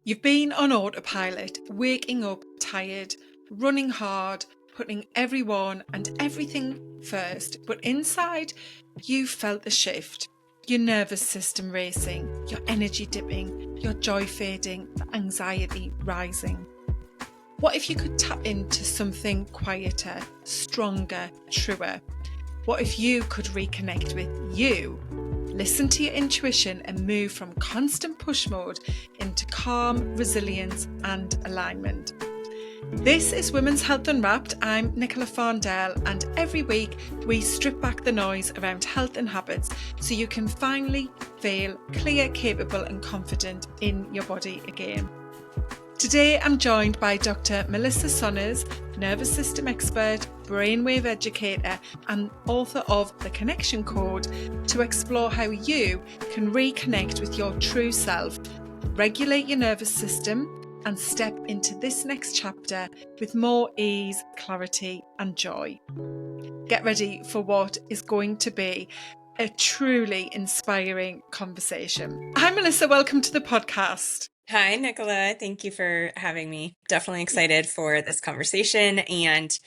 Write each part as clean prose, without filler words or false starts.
You've been on autopilot, waking up tired, running hard, putting everyone and everything first, but inside you felt the shift. Your nervous system racing, your energy dipping, your joy fading, the anxiety rising. What if you could tap into something quieter, stronger, truer? What if you could reconnect with you? Listen to your intuition and move from constant push mode into calm, resilience, and alignment. This is Women's Health Unwrapped. I'm Nicola Farndale, and every week we strip back the noise around health and habits so you can finally feel clear, capable, and confident in your body again. Today I'm joined by Dr. Melissa Sonners, nervous system expert, brainwave educator, and author of The Connection Code, to explore how you can reconnect with your true self, regulate your nervous system, and step into this next chapter with more ease, clarity, and joy. Get ready for what is going to be a truly inspiring conversation. Hi, Melissa. Welcome to the podcast. Hi, Nicola. Thank you for having me. Definitely excited for this conversation and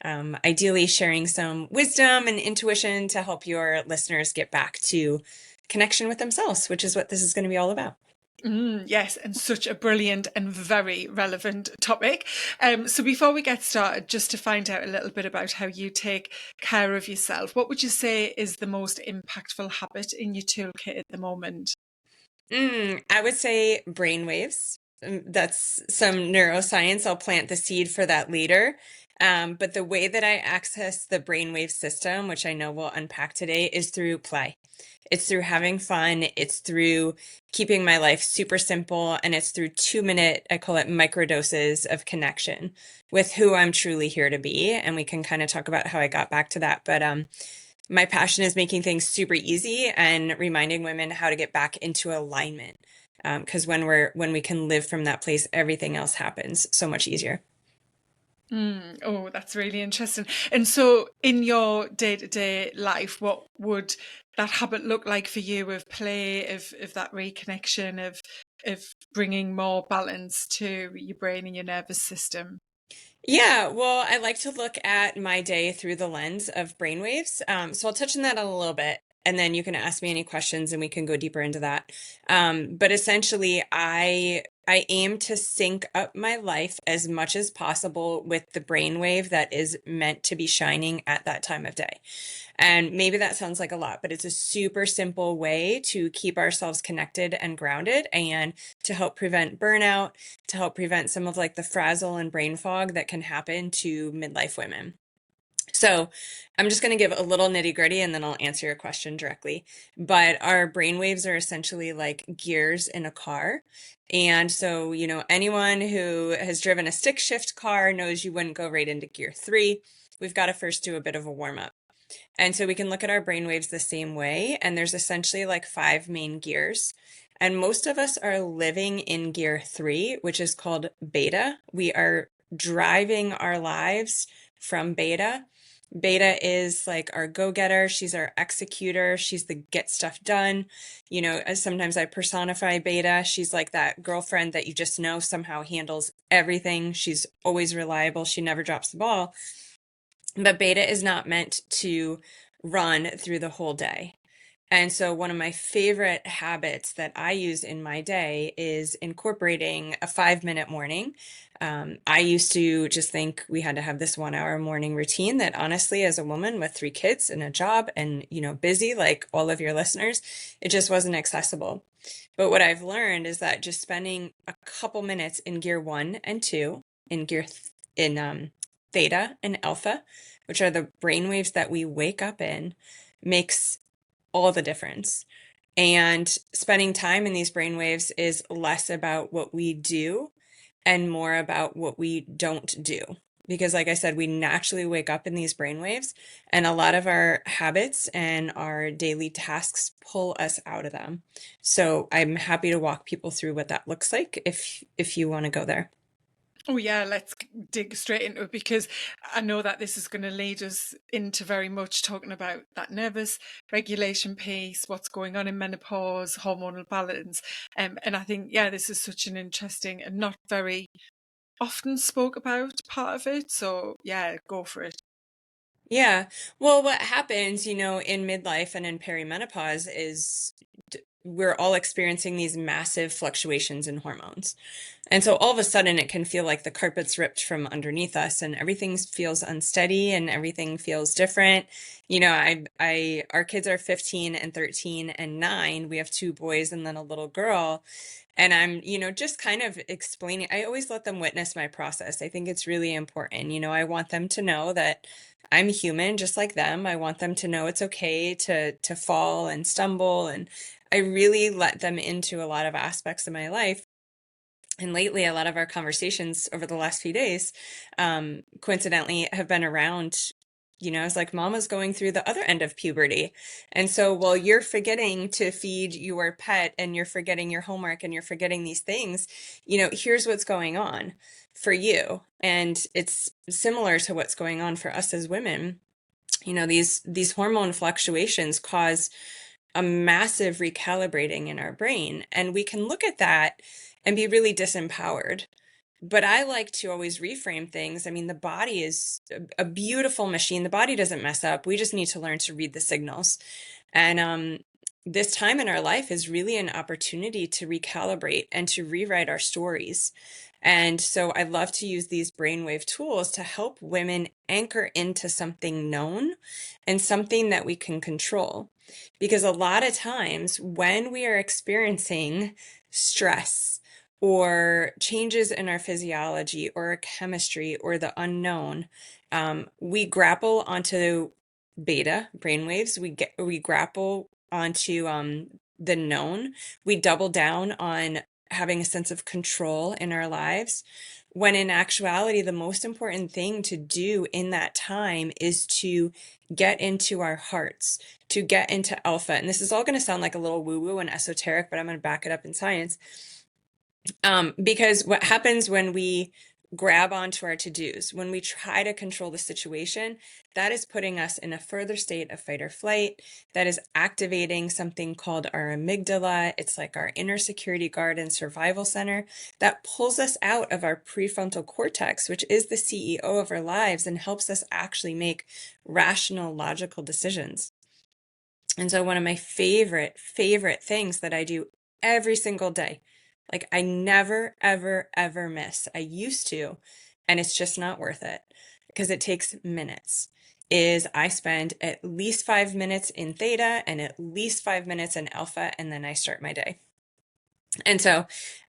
ideally sharing some wisdom and intuition to help your listeners get back to connection with themselves, which is what this is going to be all about. Yes, and such a brilliant and very relevant topic. So before we get started, just to find out a little bit about how you take care of yourself, what would you say is the most impactful habit in your toolkit at the moment? I would say brainwaves. That's some neuroscience. I'll plant the seed for that later. But the way that I access the brainwave system, which I know we'll unpack today, is through play. It's through having fun. It's through keeping my life super simple. And it's through 2-minute, I call it microdoses of connection with who I'm truly here to be. And we can kind of talk about how I got back to that. But my passion is making things super easy and reminding women how to get back into alignment. Because when we can live from that place, everything else happens so much easier. Oh, that's really interesting. And so in your day-to-day life, what would that habit look like for you of play, of that reconnection, of bringing more balance to your brain and your nervous system? Yeah, well, I like to look at my day through the lens of brainwaves. So I'll touch on that a little bit, and then you can ask me any questions and we can go deeper into that. But essentially, I aim to sync up my life as much as possible with the brainwave that is meant to be shining at that time of day. And maybe that sounds like a lot, but it's a super simple way to keep ourselves connected and grounded and to help prevent burnout, to help prevent some of like the frazzle and brain fog that can happen to midlife women. So I'm just going to give a little nitty gritty and then I'll answer your question directly. But our brainwaves are essentially like gears in a car. And so, anyone who has driven a stick shift car knows you wouldn't go right into gear 3. We've got to first do a bit of a warm up. And so we can look at our brainwaves the same way. And there's essentially like 5 main gears. And most of us are living in gear 3, which is called beta. We are driving our lives from beta. Beta is like our go-getter. She's our executor. She's the get stuff done. As sometimes I personify beta. She's like that girlfriend that you just know somehow handles everything. She's always reliable. She never drops the ball. But beta is not meant to run through the whole day. And so one of my favorite habits that I use in my day is incorporating a 5-minute morning. I used to just think we had to have this 1-hour morning routine that honestly, as a woman with 3 kids and a job and, busy like all of your listeners, it just wasn't accessible. But what I've learned is that just spending a couple minutes in gear 1 and 2, in theta and alpha, which are the brainwaves that we wake up in, makes all the difference. And spending time in these brainwaves is less about what we do and more about what we don't do. Because like I said, we naturally wake up in these brainwaves and a lot of our habits and our daily tasks pull us out of them. So I'm happy to walk people through what that looks like if you want to go there. Oh, yeah, let's dig straight into it because I know that this is going to lead us into very much talking about that nervous regulation piece, what's going on in menopause, hormonal balance. And I think, yeah, this is such an interesting and not very often spoke about part of it. So, yeah, go for it. Yeah. Well, what happens, in midlife and in perimenopause is we're all experiencing these massive fluctuations in hormones. And so all of a sudden it can feel like the carpet's ripped from underneath us and everything feels unsteady and everything feels different. Our kids are 15 and 13 and 9. We have two boys and then a little girl. And I'm, just kind of explaining. I always let them witness my process. I think it's really important. I want them to know that I'm human just like them. I want them to know it's okay to fall and stumble. And I really let them into a lot of aspects of my life. And lately, a lot of our conversations over the last few days, coincidentally, have been around, it's like mama's going through the other end of puberty. And so while you're forgetting to feed your pet and you're forgetting your homework and you're forgetting these things, here's what's going on for you. And it's similar to what's going on for us as women. These hormone fluctuations cause a massive recalibrating in our brain. And we can look at that and be really disempowered. But I like to always reframe things. I mean, the body is a beautiful machine. The body doesn't mess up. We just need to learn to read the signals. And this time in our life is really an opportunity to recalibrate and to rewrite our stories. And so I love to use these brainwave tools to help women anchor into something known and something that we can control. Because a lot of times when we are experiencing stress or changes in our physiology or our chemistry or the unknown, we grapple onto beta brainwaves. We grapple onto the known. We double down on having a sense of control in our lives, when in actuality, the most important thing to do in that time is to get into our hearts, to get into alpha. And this is all going to sound like a little woo-woo and esoteric, but I'm going to back it up in science. Because what happens when we grab onto our to-dos, when we try to control the situation, that is putting us in a further state of fight or flight. That is activating something called our amygdala. It's like our inner security guard and survival center that pulls us out of our prefrontal cortex, which is the CEO of our lives and helps us actually make rational, logical decisions. And so one of my favorite things that I do every single day, like I never, ever, ever miss. I used to, and it's just not worth it because it takes minutes, is I spend at least 5 minutes in theta and at least 5 minutes in alpha, and then I start my day. And so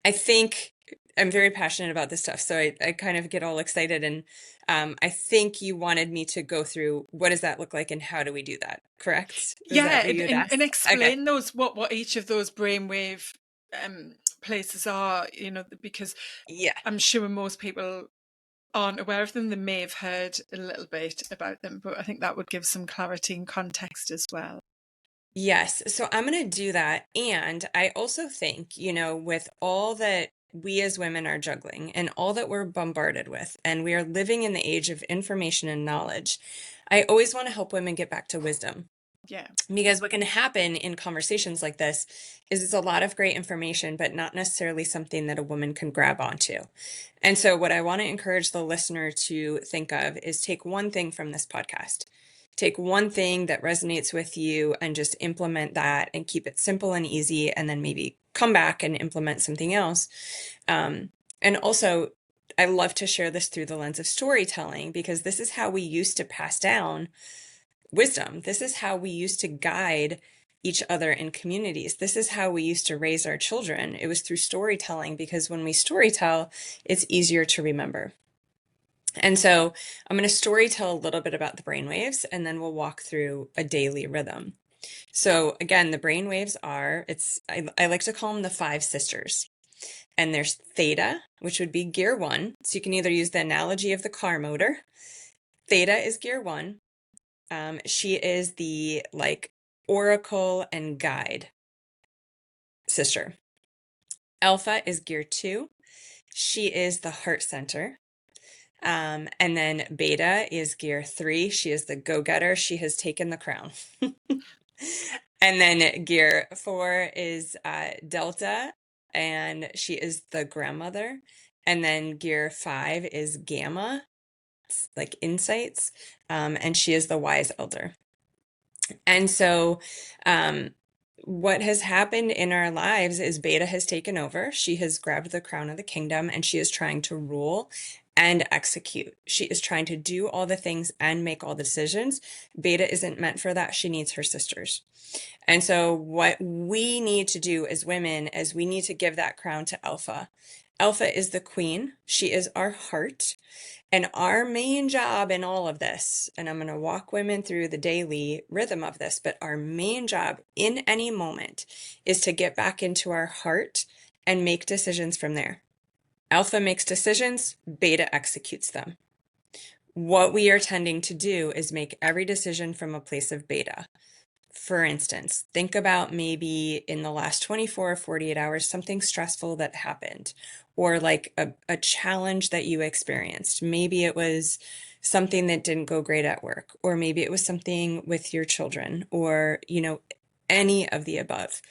I think I'm very passionate about this stuff. So I kind of get all excited. And I think you wanted me to go through what does that look like and how do we do that? Correct? Is Yeah, that what you had and asked? Okay. explain those what each of those brainwave places are, because Yeah. I'm sure most people aren't aware of them. They may have heard a little bit about them, but I think that would give some clarity and context as well. Yes. So I'm going to do that. And I also think, with all that we as women are juggling and all that we're bombarded with, and we are living in the age of information and knowledge, I always want to help women get back to wisdom. Yeah. Because what can happen in conversations like this is it's a lot of great information, but not necessarily something that a woman can grab onto. And so, what I want to encourage the listener to think of is take one thing from this podcast. Take one thing that resonates with you and just implement that and keep it simple and easy, and then maybe come back and implement something else. And also, I love to share this through the lens of storytelling because this is how we used to pass down wisdom. This is how we used to guide each other in communities. This is how we used to raise our children. It was through storytelling because when we storytell, it's easier to remember. And so I'm going to storytell a little bit about the brainwaves and then we'll walk through a daily rhythm. So again, the brainwaves are, I like to call them the five sisters. And there's theta, which would be gear one. So you can either use the analogy of the car motor. Theta is gear one. She is the oracle and guide sister. Alpha is gear two. She is the heart center. And then beta is gear 3. She is the go-getter. She has taken the crown. And then gear 4 is delta, and she is the grandmother. And then gear 5 is gamma, like insights, and she is the wise elder. And so, what has happened in our lives is beta has taken over. She has grabbed the crown of the kingdom and she is trying to rule and execute. She is trying to do all the things and make all the decisions. Beta isn't meant for that. She needs her sisters. And so what we need to do as women is we need to give that crown to Alpha. Alpha is the queen. She is our heart. And our main job in all of this, and I'm going to walk women through the daily rhythm of this, but our main job in any moment is to get back into our heart and make decisions from there. Alpha makes decisions, beta executes them. What we are tending to do is make every decision from a place of beta. For instance, think about maybe in the last 24 or 48 hours, something stressful that happened, or like a challenge that you experienced. Maybe it was something that didn't go great at work, or maybe it was something with your children, or, any of the above.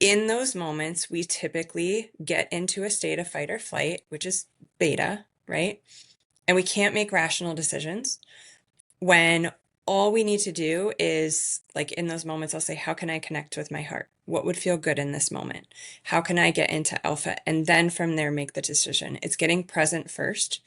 In those moments, we typically get into a state of fight or flight, which is beta, right? And we can't make rational decisions when all we need to do is, like, in those moments, I'll say, how can I connect with my heart? What would feel good in this moment? How can I get into alpha? And then from there, make the decision. It's getting present first,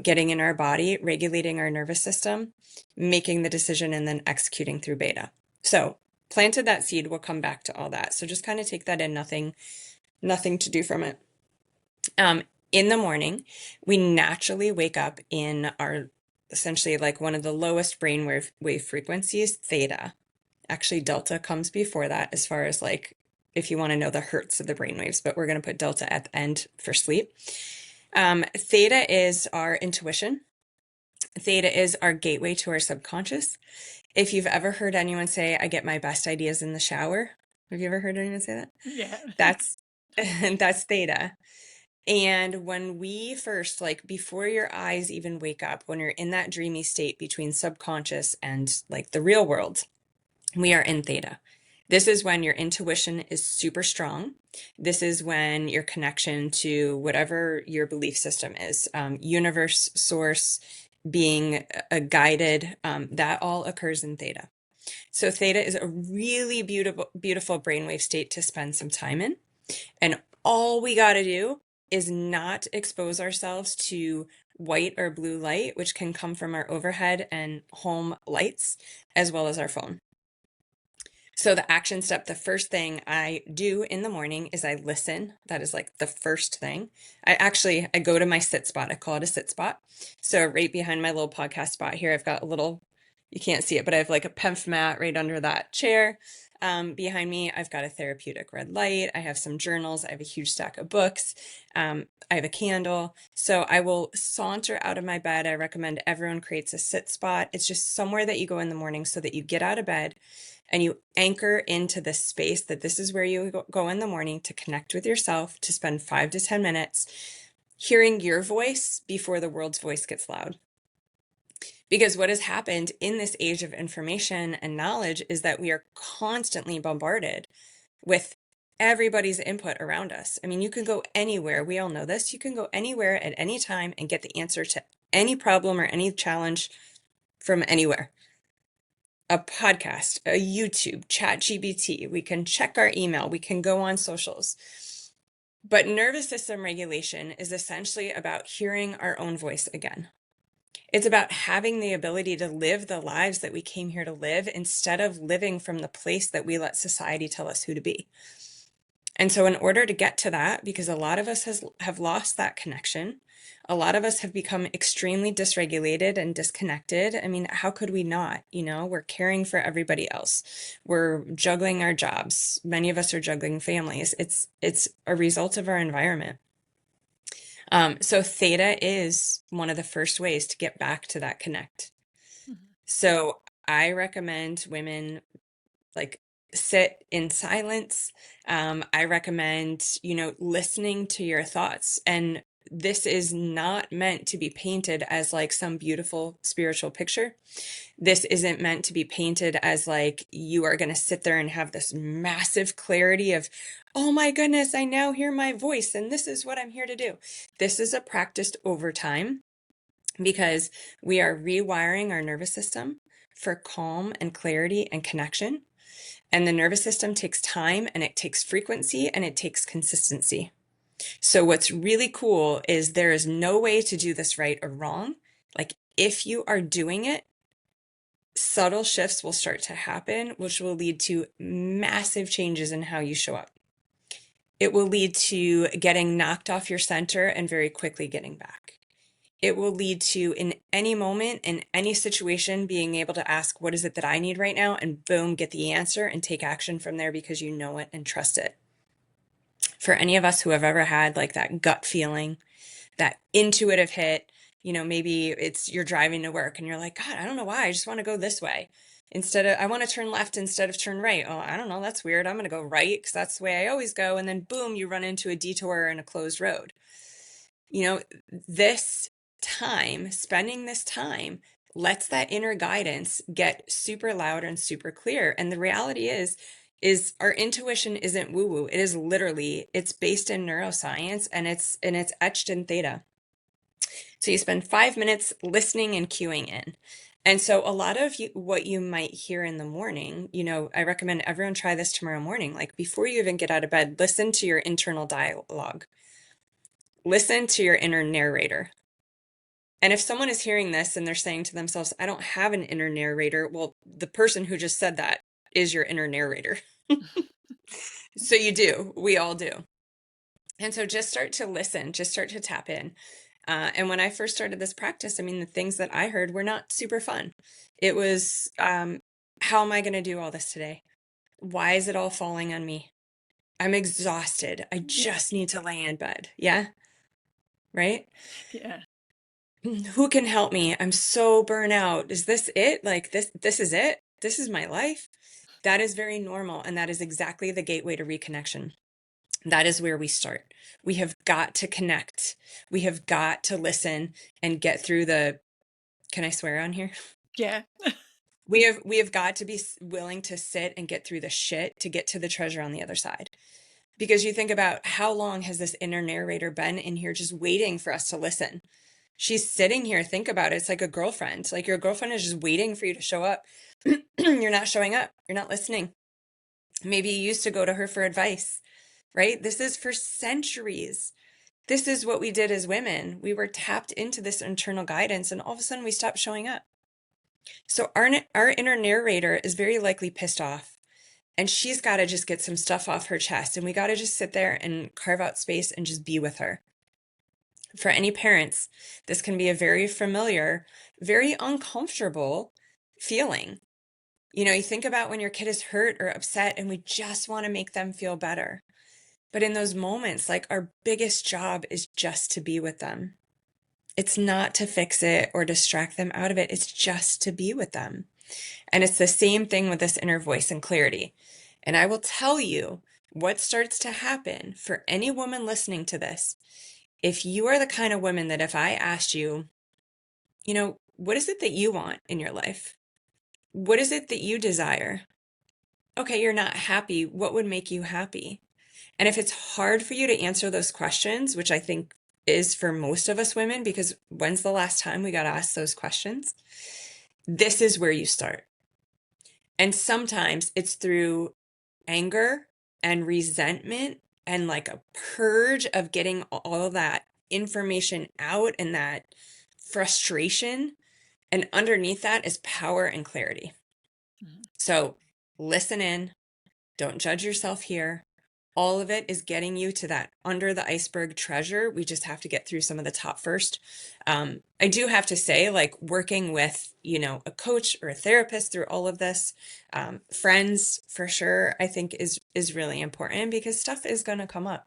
getting in our body, regulating our nervous system, making the decision, and then executing through beta. So planted that seed, we'll come back to all that. So just kind of take that in, nothing to do from it. In the morning, we naturally wake up in our essentially like one of the lowest brainwave frequencies, theta. Actually, delta comes before that as far as like if you want to know the hertz of the brainwaves, but we're going to put delta at the end for sleep. Theta is our intuition. Theta is our gateway to our subconscious. If you've ever heard anyone say, I get my best ideas in the shower, have you ever heard anyone say that? Yeah. That's theta. And when we first, like before your eyes even wake up, when you're in that dreamy state between subconscious and like the real world, we are in theta. This is when your intuition is super strong. This is when your connection to whatever your belief system is, universe, source, being a guided, that all occurs in theta. So theta is a really beautiful brainwave state to spend some time in. And all we got to do is not expose ourselves to white or blue light, which can come from our overhead and home lights, as well as our phone. So the action step, the first thing I do in the morning is I listen. That is like the first thing. I go to my sit spot. I call it a sit spot. So right behind my little podcast spot here, I've got a little, you can't see it, but I have like a penf mat right under that chair. Behind me, I've got a therapeutic red light. I have some journals. I have a huge stack of books. I have a candle. So I will saunter out of my bed. I recommend everyone creates a sit spot. It's just somewhere that you go in the morning so that you get out of bed and you anchor into the space that this is where you go in the morning to connect with yourself, to spend 5 to 10 minutes hearing your voice before the world's voice gets loud. Because what has happened in this age of information and knowledge is that we are constantly bombarded with everybody's input around us. I mean, you can go anywhere. We all know this. You can go anywhere at any time and get the answer to any problem or any challenge from anywhere. A podcast, a YouTube, ChatGPT. We can check our email. We can go on socials. But nervous system regulation is essentially about hearing our own voice again. It's about having the ability to live the lives that we came here to live instead of living from the place that we let society tell us who to be. And so in order to get to that, because a lot of us have lost that connection, a lot of us have become extremely dysregulated and disconnected. I mean, how could we not? We're caring for everybody else. We're juggling our jobs. Many of us are juggling families. It's a result of our environment. So theta is one of the first ways to get back to that connect. Mm-hmm. So I recommend women, like sit in silence. I recommend, listening to your thoughts. And this is not meant to be painted as like some beautiful spiritual picture. This isn't meant to be painted as like you are going to sit there and have this massive clarity of, oh my goodness, I now hear my voice and this is what I'm here to do. This is a practice over time because we are rewiring our nervous system for calm and clarity and connection. And the nervous system takes time and it takes frequency and it takes consistency. So what's really cool is there is no way to do this right or wrong. Like if you are doing it, subtle shifts will start to happen, which will lead to massive changes in how you show up. It will lead to getting knocked off your center and very quickly getting back. It will lead to, in any moment, in any situation, being able to ask, what is it that I need right now? And boom, get the answer and take action from there because you know it and trust it. For any of us who have ever had like that gut feeling, that intuitive hit, maybe it's you're driving to work and you're like, God, I don't know why. I just want to go this way. I want to turn left instead of turn right. Oh, I don't know. That's weird. I'm going to go right because that's the way I always go. And then boom, you run into a detour and a closed road. This time, spending this time, lets that inner guidance get super loud and super clear. And the reality is our intuition isn't woo-woo. It is literally, it's based in neuroscience and it's etched in theta. So you spend 5 minutes listening and cueing in. And so a lot of what you might hear in the morning, I recommend everyone try this tomorrow morning. Like before you even get out of bed, listen to your internal dialogue. Listen to your inner narrator. And if someone is hearing this and they're saying to themselves, I don't have an inner narrator, well, the person who just said that is your inner narrator. So you do. We all do. And so just start to listen, just start to tap in. And when I first started this practice, I mean, the things that I heard were not super fun. It was, how am I going to do all this today? Why is it all falling on me? I'm exhausted. I just need to lay in bed. Yeah. Right. Yeah. Who can help me? I'm so burnt out. Is this it? Like this is it? This is my life. That is very normal. And that is exactly the gateway to reconnection. That is where we start. We have got to connect. We have got to listen and get through can I swear on here? Yeah. We have got to be willing to sit and get through the shit to get to the treasure on the other side. Because you think about how long has this inner narrator been in here just waiting for us to listen? She's sitting here. Think about it. It's like a girlfriend. Like your girlfriend is just waiting for you to show up. You're not showing up. You're not listening. Maybe you used to go to her for advice, right? This is for centuries. This is what we did as women. We were tapped into this internal guidance and all of a sudden we stopped showing up. So our inner narrator is very likely pissed off and she's got to just get some stuff off her chest. And we got to just sit there and carve out space and just be with her. For any parents, this can be a very familiar, very uncomfortable feeling. You think about when your kid is hurt or upset and we just want to make them feel better. But in those moments, like our biggest job is just to be with them. It's not to fix it or distract them out of it. It's just to be with them. And it's the same thing with this inner voice and clarity. And I will tell you what starts to happen for any woman listening to this. If you are the kind of woman that if I asked you, what is it that you want in your life? What is it that you desire? Okay, you're not happy. What would make you happy? And if it's hard for you to answer those questions, which I think is for most of us women, because when's the last time we got asked those questions? This is where you start. And sometimes it's through anger and resentment and like a purge of getting all of that information out and that frustration. And underneath that is power and clarity. So listen in, don't judge yourself here. All of it is getting you to that under the iceberg treasure. We just have to get through some of the top first. I do have to say, like working with, a coach or a therapist through all of this, friends for sure, I think is really important because stuff is going to come up.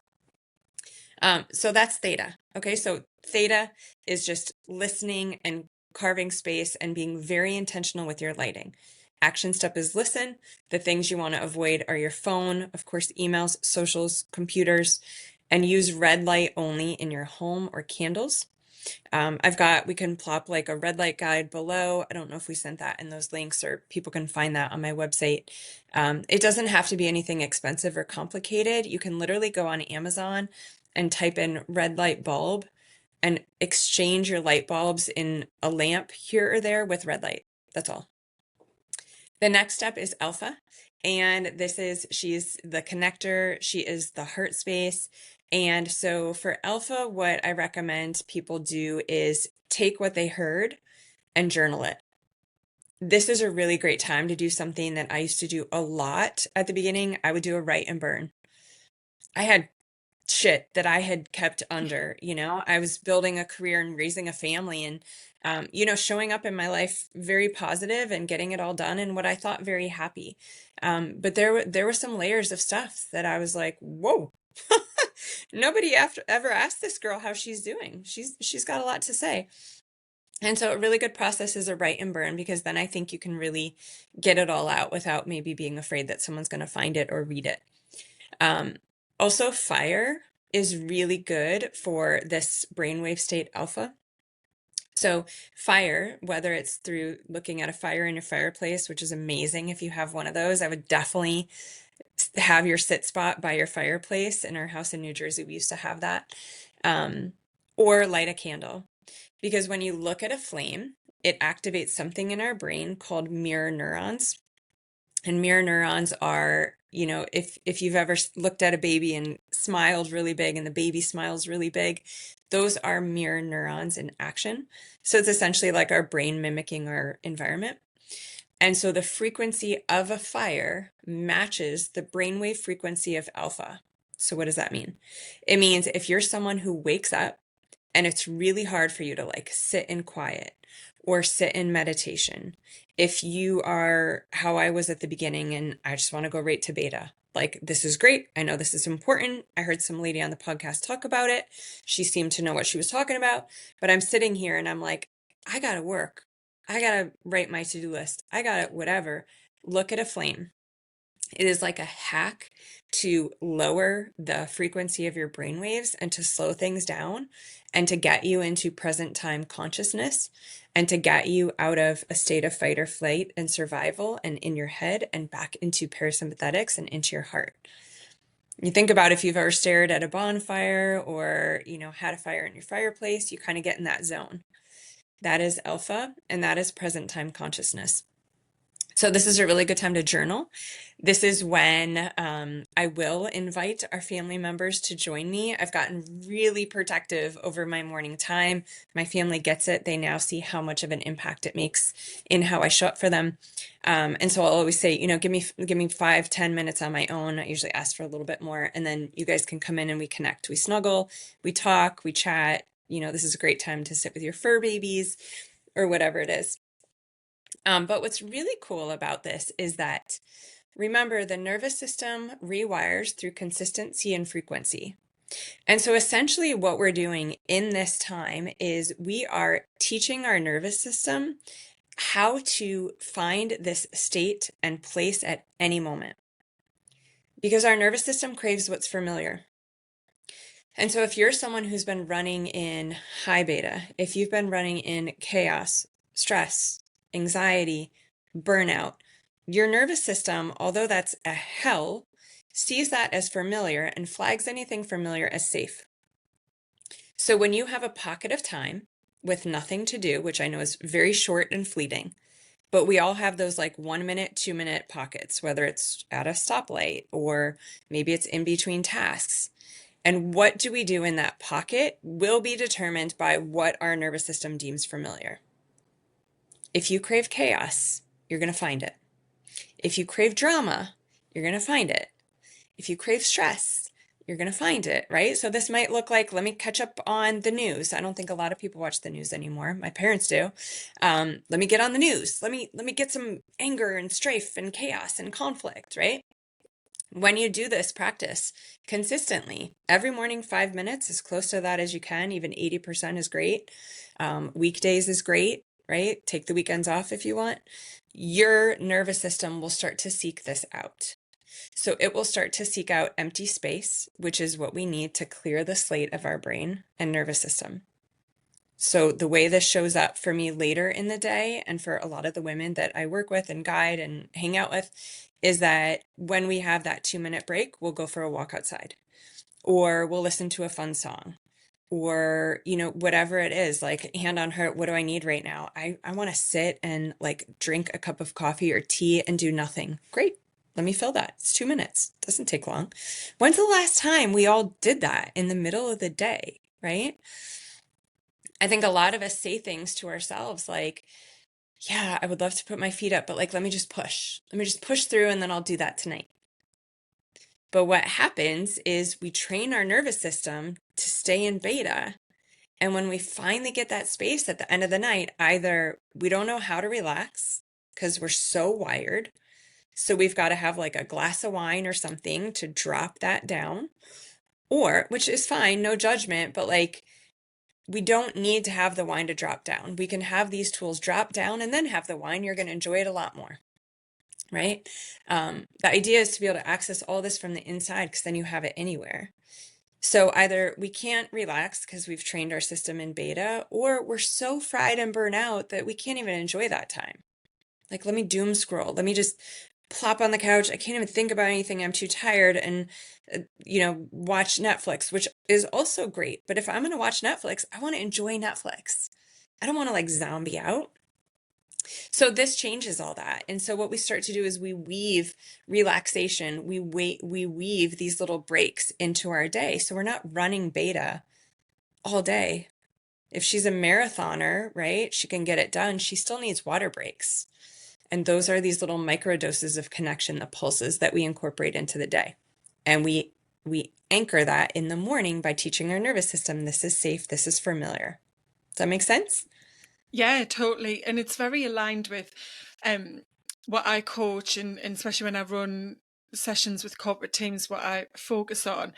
So that's theta. Okay. So theta is just listening and carving space and being very intentional with your lighting. Action step is listen. The things you want to avoid are your phone, of course, emails, socials, computers, and use red light only in your home or candles. We can plop like a red light guide below. I don't know if we sent that in those links or people can find that on my website. It doesn't have to be anything expensive or complicated. You can literally go on Amazon and type in red light bulb and exchange your light bulbs in a lamp here or there with red light. That's all. The next step is alpha. And she's the connector. She is the heart space. And so for alpha, what I recommend people do is take what they heard and journal it. This is a really great time to do something that I used to do a lot at the beginning. I would do a write and burn. I had shit that I had kept under, I was building a career and raising a family and, showing up in my life very positive and getting it all done and what I thought very happy. But there were some layers of stuff that I was like, whoa, nobody ever asked this girl how she's doing. She's got a lot to say. And so a really good process is a write and burn, because then I think you can really get it all out without maybe being afraid that someone's going to find it or read it. Also, fire is really good for this brainwave state alpha. So fire, whether it's through looking at a fire in your fireplace, which is amazing if you have one of those, I would definitely have your sit spot by your fireplace. In our house in New Jersey, we used to have that. Or light a candle. Because when you look at a flame, it activates something in our brain called mirror neurons. And mirror neurons are, if you've ever looked at a baby and smiled really big and the baby smiles really big, those are mirror neurons in action. So it's essentially like our brain mimicking our environment. And so the frequency of a fire matches the brainwave frequency of alpha. So what does that mean? It means if you're someone who wakes up and it's really hard for you to like sit in quiet or sit in meditation, if you are how I was at the beginning and I just want to go right to beta, like, this is great. I know this is important. I heard some lady on the podcast talk about it. She seemed to know what she was talking about, but I'm sitting here and I'm like, I got to work. I got to write my to-do list. I got to whatever. Look at a flame. It is like a hack to lower the frequency of your brain waves and to slow things down and to get you into present time consciousness and to get you out of a state of fight or flight and survival and in your head and back into parasympathetics and into your heart. You think about if you've ever stared at a bonfire or, had a fire in your fireplace, you kind of get in that zone. That is alpha, and that is present time consciousness. So this is a really good time to journal. This is when I will invite our family members to join me. I've gotten really protective over my morning time. My family gets it. They now see how much of an impact it makes in how I show up for them. And so I'll always say, give me 5-10 minutes on my own. I usually ask for a little bit more. And then you guys can come in and we connect, we snuggle, we talk, we chat. This is a great time to sit with your fur babies or whatever it is. But what's really cool about this is that, remember, the nervous system rewires through consistency and frequency. And so essentially what we're doing in this time is we are teaching our nervous system how to find this state and place at any moment. Because our nervous system craves what's familiar. And so if you're someone who's been running in high beta, if you've been running in chaos, stress, anxiety, burnout, your nervous system, although that's a hell, sees that as familiar and flags anything familiar as safe. So when you have a pocket of time with nothing to do, which I know is very short and fleeting, but we all have those like 1 minute, 2 minute pockets, whether it's at a stoplight or maybe it's in between tasks. And what do we do in that pocket will be determined by what our nervous system deems familiar. If you crave chaos, you're going to find it. If you crave drama, you're going to find it. If you crave stress, you're going to find it, right? So this might look like, let me catch up on the news. I don't think a lot of people watch the news anymore. My parents do. Let me get on the news. Let me get some anger and strife and chaos and conflict, right? When you do this practice consistently, every morning, 5 minutes, as close to that as you can, even 80% is great. Weekdays is great. right? Take the weekends off if you want. Your nervous system will start to seek this out. So it will start to seek out empty space, which is what we need to clear the slate of our brain and nervous system. So the way this shows up for me later in the day, and for a lot of the women that I work with and guide and hang out with, is that when we have that 2-minute break, we'll go for a walk outside, or we'll listen to a fun song, or, whatever it is, like hand on heart, what do I need right now? I want to sit and like drink a cup of coffee or tea and do nothing. Great. Let me fill that. It's 2 minutes. Doesn't take long. When's the last time we all did that in the middle of the day, right? I think a lot of us say things to ourselves like, yeah, I would love to put my feet up, but like, let me just push. Let me just push through and then I'll do that tonight. But what happens is we train our nervous system to stay in beta. And when we finally get that space at the end of the night, either we don't know how to relax because we're so wired. So we've got to have like a glass of wine or something to drop that down, or, which is fine, no judgment, but like, we don't need to have the wine to drop down. We can have these tools drop down and then have the wine. You're going to enjoy it a lot more, right? The idea is to be able to access all this from the inside, because then you have it anywhere. So either we can't relax because we've trained our system in beta, or we're so fried and burnt out that we can't even enjoy that time. Like, let me doom scroll. Let me just plop on the couch. I can't even think about anything. I'm too tired. And, watch Netflix, which is also great. But if I'm going to watch Netflix, I want to enjoy Netflix. I don't want to like zombie out. So this changes all that. And so what we start to do is we weave relaxation. We weave these little breaks into our day. So we're not running beta all day. If she's a marathoner, right, she can get it done. She still needs water breaks. And those are these little micro doses of connection, the pulses that we incorporate into the day. And we anchor that in the morning by teaching our nervous system, this is safe, this is familiar. Does that make sense? Yeah, totally. And it's very aligned with what I coach, and especially when I run sessions with corporate teams, what I focus on,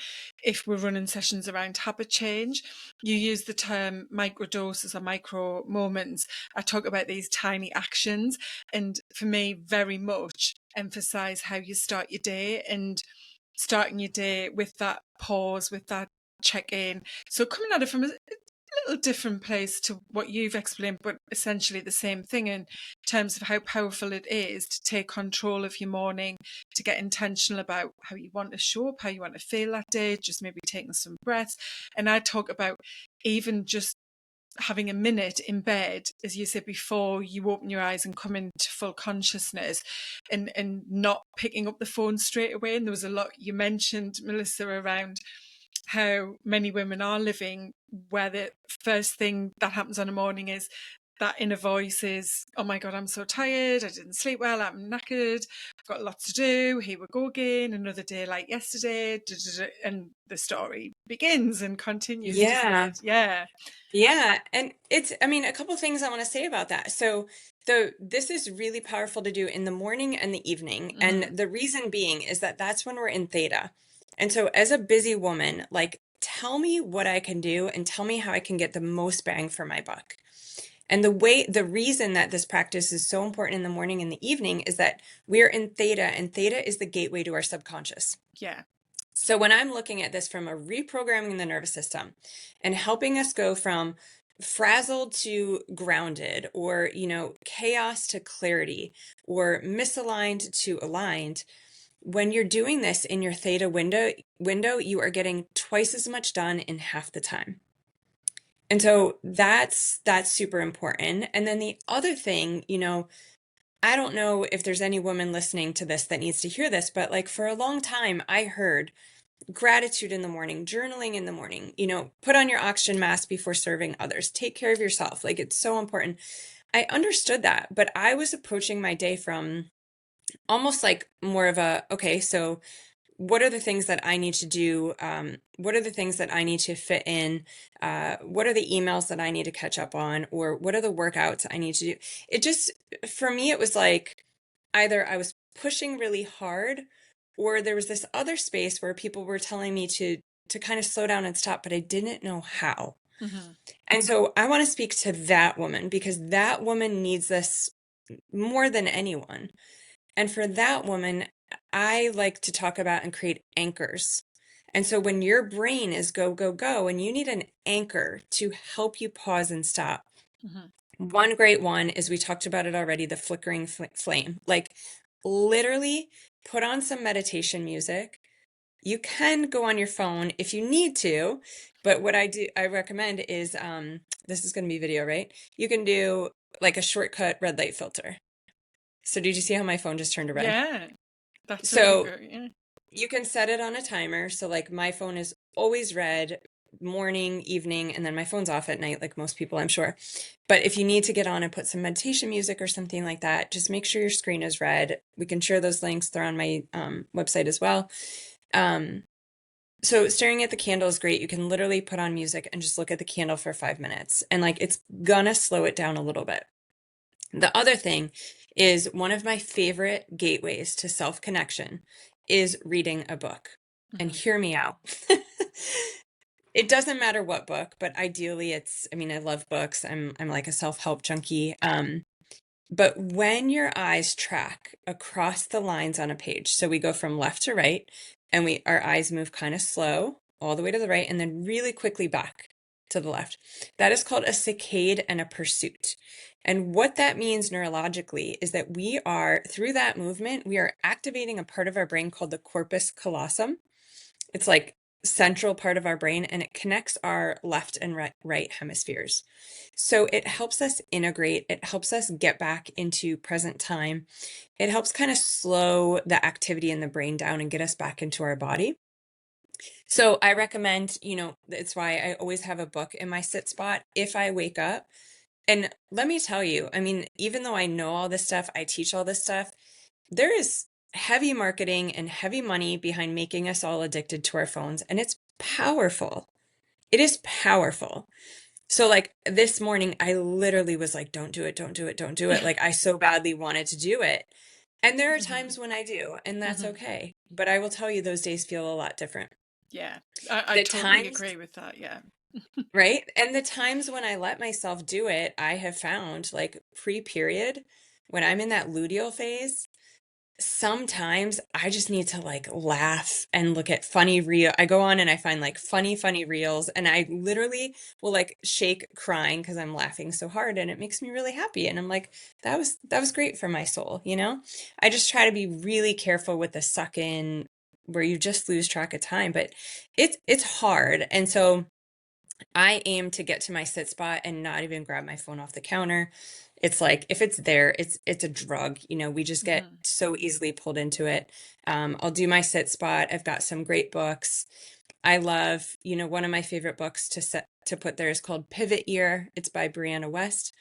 if we're running sessions around habit change, you use the term micro doses or micro moments. I talk about these tiny actions, and for me, very much emphasize how you start your day, and starting your day with that pause, with that check in. So coming at it from a little different place to what you've explained, but essentially the same thing in terms of how powerful it is to take control of your morning, to get intentional about how you want to show up, how you want to feel that day, just maybe taking some breaths. And I talk about even just having a minute in bed, as you said, before you open your eyes and come into full consciousness, and not picking up the phone straight away. And there was a lot you mentioned, Melissa, around how many women are living where the first thing that happens on a morning is that inner voice is, oh my God, I'm so tired, I didn't sleep well, I'm knackered, I've got lots to do, here we go again, another day like yesterday, and the story begins and continues, doesn't Yeah. it? Yeah. Yeah. And a couple of things I want to say about that. So this is really powerful to do in the morning and the evening. And Mm-hmm. the reason being is that that's when we're in theta. And so as a busy woman, like, tell me what I can do and tell me how I can get the most bang for my buck. And the reason that this practice is so important in the morning and the evening is that we're in theta, and theta is the gateway to our subconscious. Yeah. So when I'm looking at this from a reprogramming the nervous system and helping us go from frazzled to grounded, or, chaos to clarity, or misaligned to aligned, when you're doing this in your theta window, you are getting twice as much done in half the time. And so that's super important. And then the other thing, I don't know if there's any woman listening to this that needs to hear this, but like, for a long time, I heard gratitude in the morning, journaling in the morning, put on your oxygen mask before serving others, take care of yourself. Like, it's so important. I understood that, but I was approaching my day from almost like more of a, okay, so what are the things that I need to do? What are the things that I need to fit in? What are the emails that I need to catch up on? Or what are the workouts I need to do? It just, for me, it was like either I was pushing really hard, or there was this other space where people were telling me to kind of slow down and stop, but I didn't know how. Mm-hmm. And so I want to speak to that woman because that woman needs this more than anyone. And for that woman, I like to talk about and create anchors. And so when your brain is go, go, go, and you need an anchor to help you pause and stop, Mm-hmm. one great one is, we talked about it already, the flickering flame. Like literally put on some meditation music. You can go on your phone if you need to, but what I recommend is this is going to be video, right? You can do like a shortcut red light filter. So did you see how my phone just turned to red? Yeah, that's really So good. Yeah. you can set it on a timer. So like my phone is always red morning, evening, and then my phone's off at night, like most people, I'm sure. But if you need to get on and put some meditation music or something like that, just make sure your screen is red. We can share those links. They're on my website as well. Um, so staring at the candle is great. You can literally put on music and just look at the candle for 5 minutes, and like it's gonna slow it down a little bit. The other thing is, one of my favorite gateways to self-connection is reading a book. And Mm-hmm. hear me out. It doesn't matter what book, but ideally I mean, I love books. I'm like a self-help junkie. But when your eyes track across the lines on a page, so we go from left to right, and our eyes move kind of slow all the way to the right and then really quickly back to the left. That is called a saccade and a pursuit. And what that means neurologically is that through that movement, we are activating a part of our brain called the corpus callosum. It's like central part of our brain, and it connects our left and right hemispheres. So it helps us integrate, it helps us get back into present time. It helps kind of slow the activity in the brain down and get us back into our body. So I recommend, it's why I always have a book in my sit spot if I wake up. And let me tell you, I mean, even though I know all this stuff, I teach all this stuff, there is heavy marketing and heavy money behind making us all addicted to our phones, and it's powerful. It is powerful. So like this morning, I literally was like, don't do it, don't do it, don't do it. Like I so badly wanted to do it. And there are Mm-hmm. times when I do, and that's Mm-hmm. okay. But I will tell you, those days feel a lot different. Yeah, I The totally times, agree with that. Yeah. right? And the times when I let myself do it, I have found like pre-period, when I'm in that luteal phase, sometimes I just need to like laugh and look at funny reel. I go on and I find like funny reels, and I literally will like shake crying because I'm laughing so hard, and it makes me really happy. And I'm like, that was great for my soul, you know? I just try to be really careful with the suck in where you just lose track of time, but it's hard. And so I aim to get to my sit spot and not even grab my phone off the counter. It's like if it's there, it's a drug. We just get Mm-hmm. so easily pulled into it. I'll do my sit spot. I've got some great books. I love, one of my favorite books to put there is called Pivot Year. It's by Brianna West.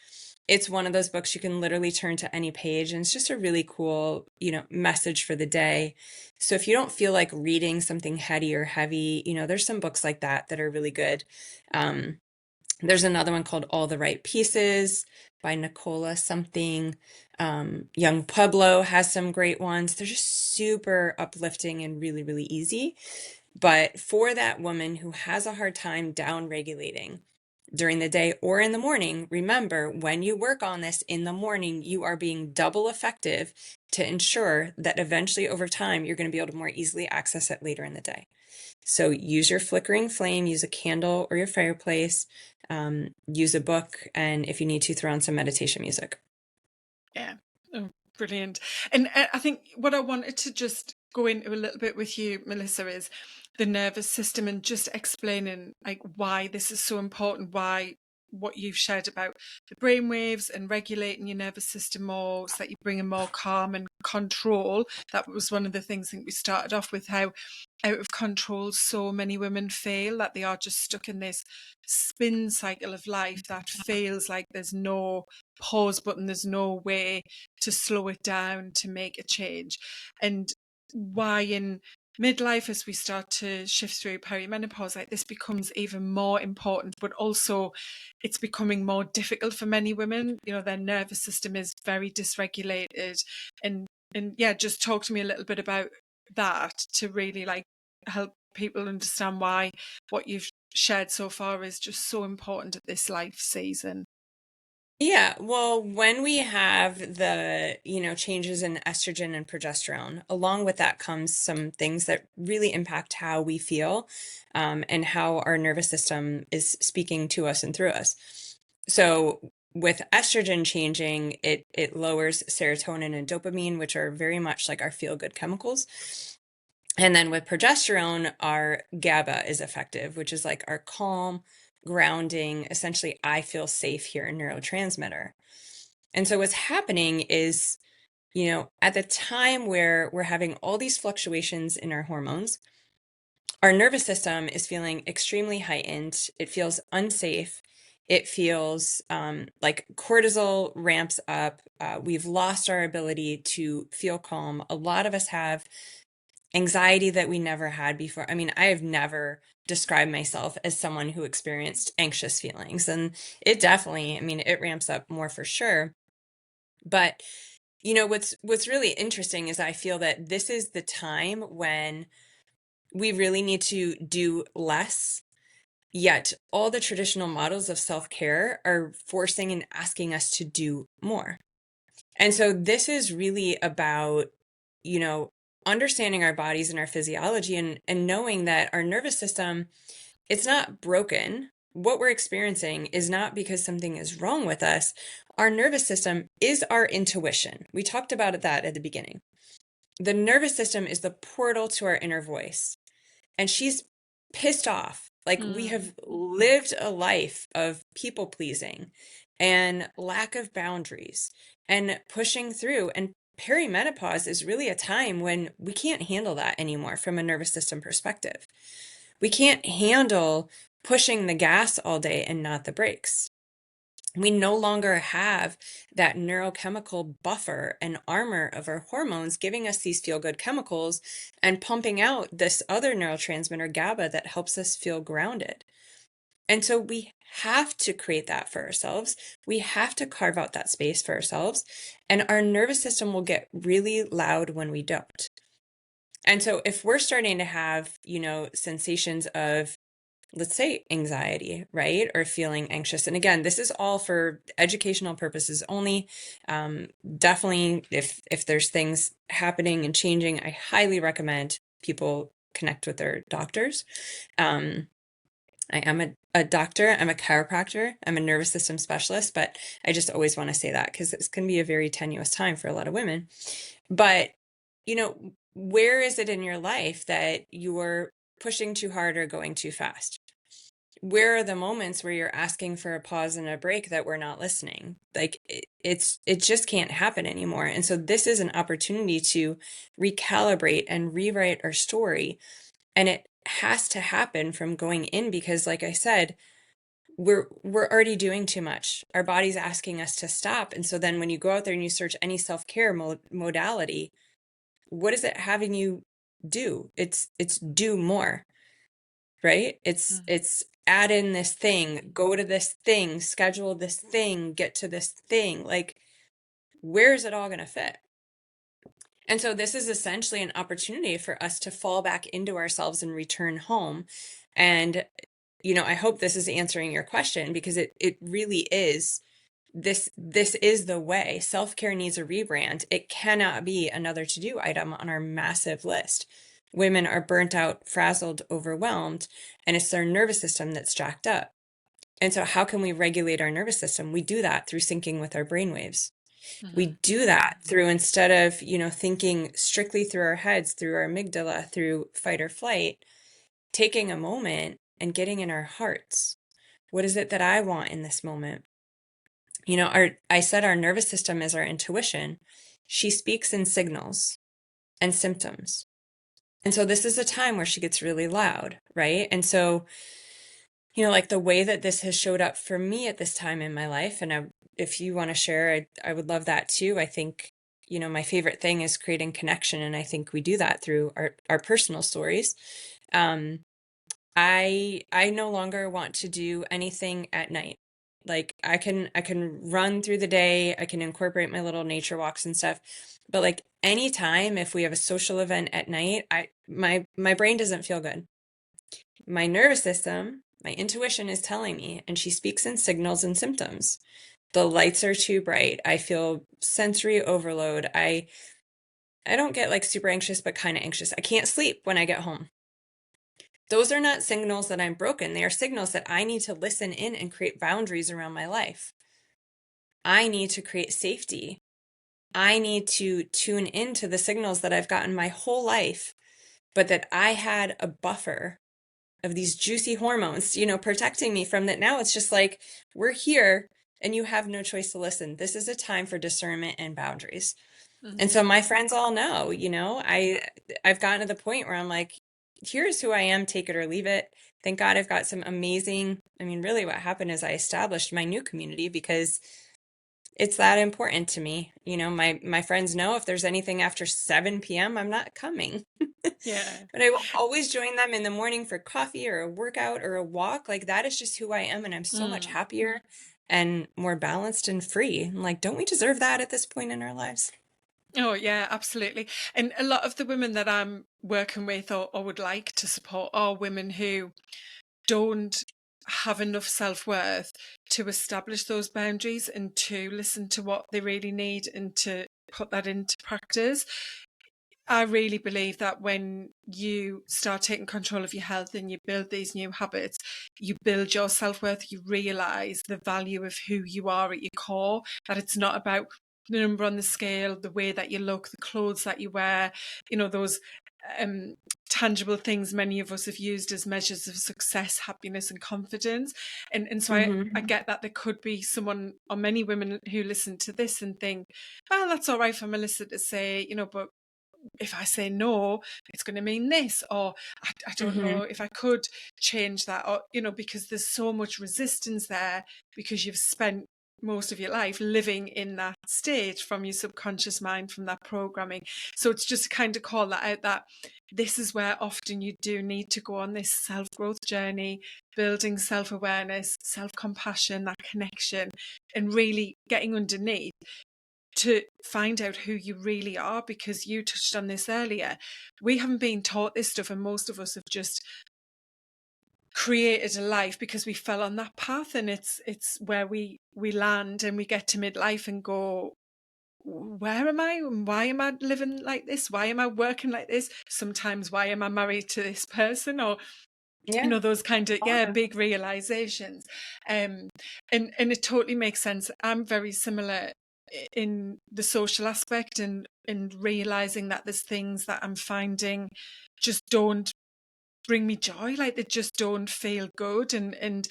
It's one of those books you can literally turn to any page, and it's just a really cool, message for the day. So if you don't feel like reading something heady or heavy, there's some books like that are really good. Um, there's another one called All the Right Pieces by Nicola something. Young Pueblo has some great ones. They're just super uplifting and really, really easy. But for that woman who has a hard time down regulating during the day or in the morning, remember, when you work on this in the morning, you are being double effective to ensure that eventually over time, you're going to be able to more easily access it later in the day. So use your flickering flame, use a candle or your fireplace, use a book, and if you need to, throw on some meditation music. Yeah. Oh, brilliant. And I think what I wanted to just go into a little bit with you, Melissa, is the nervous system and just explaining like why this is so important, why what you've shared about the brainwaves and regulating your nervous system more so that you bring in more calm and control. That was one of the things I think we started off with, how out of control so many women feel, that they are just stuck in this spin cycle of life that feels like there's no pause button, there's no way to slow it down, to make a change. And why in midlife, as we start to shift through perimenopause, like this becomes even more important, but also it's becoming more difficult for many women. Their nervous system is very dysregulated. And yeah, just talk to me a little bit about that to really like help people understand why what you've shared so far is just so important at this life season. Yeah, well, when we have the, changes in estrogen and progesterone, along with that comes some things that really impact how we feel, and how our nervous system is speaking to us and through us. So with estrogen changing, it lowers serotonin and dopamine, which are very much like our feel-good chemicals. And then with progesterone, our GABA is effective, which is like our calm, grounding, essentially, I feel safe here neurotransmitter. And so what's happening is, at the time where we're having all these fluctuations in our hormones, our nervous system is feeling extremely heightened. It feels unsafe. It feels like cortisol ramps up. We've lost our ability to feel calm. A lot of us have anxiety that we never had before. I mean, I have never described myself as someone who experienced anxious feelings. And it definitely, I mean, it ramps up more for sure. But what's really interesting is I feel that this is the time when we really need to do less. Yet all the traditional models of self-care are forcing and asking us to do more. And so this is really about, you know, understanding our bodies and our physiology, and knowing that our nervous system, it's not broken. What we're experiencing is not because something is wrong with us. Our nervous system is our intuition. We talked about that at the beginning. The nervous system is the portal to our inner voice. And she's pissed off. Like, we have lived a life of people pleasing and lack of boundaries and pushing through. And perimenopause is really a time when we can't handle that anymore from a nervous system perspective. We can't handle pushing the gas all day and not the brakes. We no longer have that neurochemical buffer and armor of our hormones giving us these feel-good chemicals and pumping out this other neurotransmitter, GABA, that helps us feel grounded. And so we have to create that for ourselves. We have to carve out that space for ourselves. And our nervous system will get really loud when we don't. And so if we're starting to have, sensations of, let's say, anxiety, right? Or feeling anxious. And again, this is all for educational purposes only. Definitely, if there's things happening and changing, I highly recommend people connect with their doctors. I am a doctor, I'm a chiropractor, I'm a nervous system specialist, but I just always want to say that because it's going to be a very tenuous time for a lot of women. But, where is it in your life that you're pushing too hard or going too fast? Where are the moments where you're asking for a pause and a break that we're not listening? Like, it just can't happen anymore. And so this is an opportunity to recalibrate and rewrite our story. And it has to happen from going in, because like I said, we're already doing too much. Our body's asking us to stop. And so then when you go out there and you search any self-care modality, what is it having you do? It's do more, right? It's add in this thing, go to this thing, schedule this thing, get to this thing. Like, where is it all going to fit? And so this is essentially an opportunity for us to fall back into ourselves and return home. And, I hope this is answering your question, because it really is. This is the way. Self-care needs a rebrand. It cannot be another to-do item on our massive list. Women are burnt out, frazzled, overwhelmed, and it's their nervous system that's jacked up. And so how can we regulate our nervous system? We do that through syncing with our brainwaves. We do that through, instead of, thinking strictly through our heads, through our amygdala, through fight or flight, taking a moment and getting in our hearts. What is it that I want in this moment? I said our nervous system is our intuition. She speaks in signals and symptoms. And so this is a time where she gets really loud, right? And so, like the way that this has showed up for me at this time in my life, and if you want to share, I would love that too. I think, my favorite thing is creating connection. And I think we do that through our personal stories. I no longer want to do anything at night. Like, I can run through the day, I can incorporate my little nature walks and stuff. But like, anytime if we have a social event at night, my brain doesn't feel good. My nervous system My intuition is telling me, and she speaks in signals and symptoms. The lights are too bright. I feel sensory overload. I don't get like super anxious, but kind of anxious. I can't sleep when I get home. Those are not signals that I'm broken. They are signals that I need to listen in and create boundaries around my life. I need to create safety. I need to tune into the signals that I've gotten my whole life, but that I had a buffer of these juicy hormones, protecting me from that. Now it's just like, we're here and you have no choice to listen. This is a time for discernment and boundaries. And Mm-hmm. so my friends all know, I've gotten to the point where I'm like, here's who I am, take it or leave it. Thank God I've got some amazing, I mean, really what happened is I established my new community because it's that important to me. My friends know if there's anything after 7 p.m., I'm not coming. Yeah. But I will always join them in the morning for coffee or a workout or a walk. Like that is just who I am. And I'm so much Mm. happier and more balanced and free. I'm like, don't we deserve that at this point in our lives? Oh, yeah, absolutely. And a lot of the women that I'm working with or would like to support are women who don't have enough self-worth to establish those boundaries and to listen to what they really need and to put that into practice. I really believe that when you start taking control of your health and you build these new habits, you build your self worth, you realize the value of who you are at your core, that it's not about the number on the scale, the way that you look, the clothes that you wear, those um, tangible things many of us have used as measures of success, happiness, and confidence. And so I Mm-hmm. get that there could be someone or many women who listen to this and think, well, that's all right for Melissa to say, but if I say no, it's going to mean this, or I don't Mm-hmm. know if I could change that, or, because there's so much resistance there because you've spent most of your life living in that state from your subconscious mind, from that programming. So it's just kind of call that out, that this is where often you do need to go on this self-growth journey, building self-awareness, self-compassion, that connection, and really getting underneath to find out who you really are, because you touched on this earlier. We haven't been taught this stuff, and most of us have just created a life because we fell on that path, and it's where we land and we get to midlife and go, where am I? Why am I living like this? Why am I working like this? Sometimes, why am I married to this person? Or Yeah. those kind of, All of them. big realizations. um and it totally makes sense. I'm very similar in the social aspect, and realizing that there's things that I'm finding just don't bring me joy, like they just don't feel good. And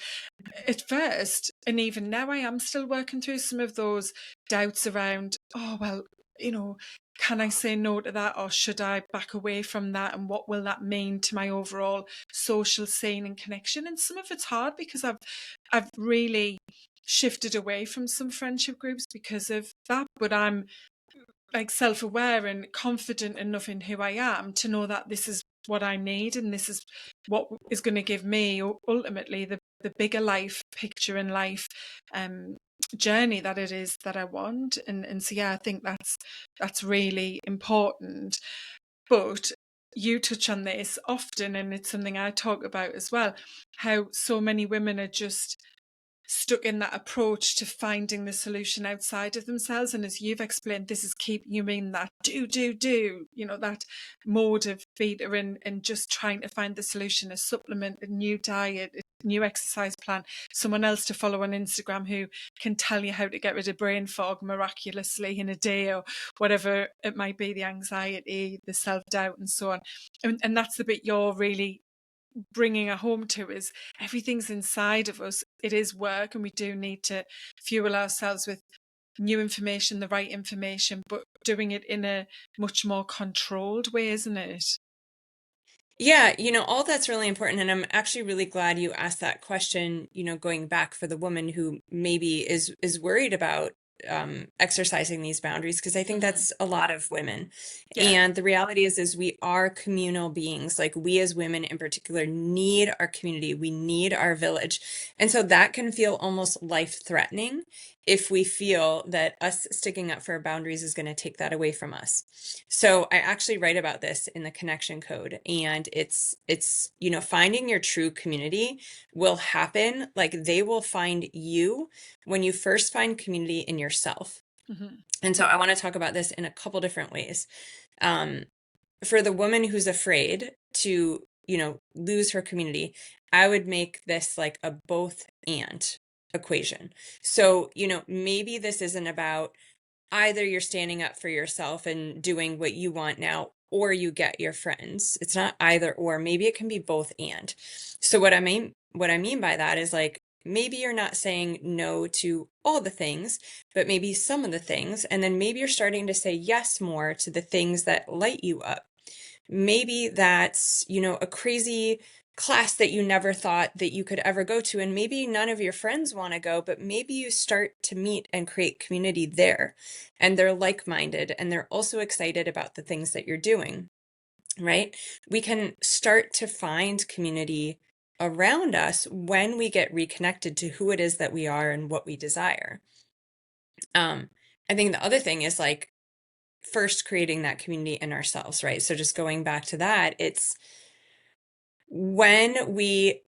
at first, and even now, I am still working through some of those doubts around, oh, well, you know, can I say no to that, or should I back away from that? And what will that mean to my overall social scene and connection? And some of it's hard because I've really shifted away from some friendship groups because of that. But I'm like self-aware and confident enough in who I am to know that this is what I need, and this is what is going to give me ultimately the bigger life picture and life journey that it is that I want. And so, yeah, I think that's really important. But you touch on this often, and it's something I talk about as well, how so many women are just stuck in that approach to finding the solution outside of themselves. And as you've explained, this is keeping you in that do, that mode of theta, and just trying to find the solution, a supplement, a new diet, a new exercise plan, someone else to follow on Instagram who can tell you how to get rid of brain fog miraculously in a day, or whatever it might be, the anxiety, the self-doubt, and so on. And that's the bit you're really bringing a home to, is everything's inside of us. It is work, and we do need to fuel ourselves with new information, the right information, but doing it in a much more controlled way, isn't it? Yeah, all that's really important. And I'm actually really glad you asked that question, going back for the woman who maybe is worried about exercising these boundaries, because I think Hmm. that's a lot of women. Yeah. And the reality is we are communal beings. Like, we as women in particular need our community. We need our village. And so that can feel almost life threatening if we feel that us sticking up for our boundaries is going to take that away from us. So I actually write about this in the connection code, and it's finding your true community will happen. Like, they will find you when you first find community in yourself. Hmm. And so I want to talk about this in a couple different ways. Um, for the woman who's afraid to, lose her community, I would make this like a both and equation. So, maybe this isn't about either you're standing up for yourself and doing what you want now, or you get your friends. It's not either or. Maybe it can be both and. So what I mean by that is, like, maybe you're not saying no to all the things, but maybe some of the things, and then maybe you're starting to say yes more to the things that light you up. Maybe that's, a crazy class that you never thought that you could ever go to. And maybe none of your friends want to go, but maybe you start to meet and create community there. And they're like-minded and they're also excited about the things that you're doing, right? We can start to find community around us when we get reconnected to who it is that we are and what we desire. Um, I think the other thing is, like, first creating that community in ourselves, right? So just going back to that, it's when we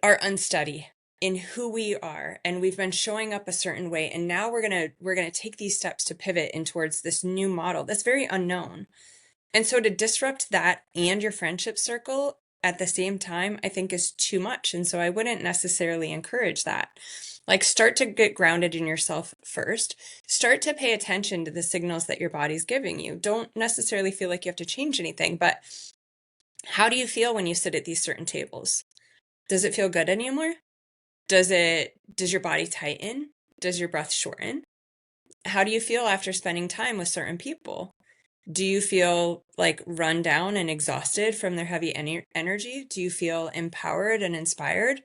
are unsteady in who we are and we've been showing up a certain way, and now we're going to take these steps to pivot in towards this new model that's very unknown. And so to disrupt that and your friendship circle at the same time, I think is too much. And so I wouldn't necessarily encourage that. Like, start to get grounded in yourself first. Start to pay attention to the signals that your body's giving you. Don't necessarily feel like you have to change anything, but how do you feel when you sit at these certain tables? Does it feel good anymore? Does your body tighten? Does your breath shorten? How do you feel after spending time with certain people? Do you feel like run down and exhausted from their heavy energy? Do you feel empowered and inspired?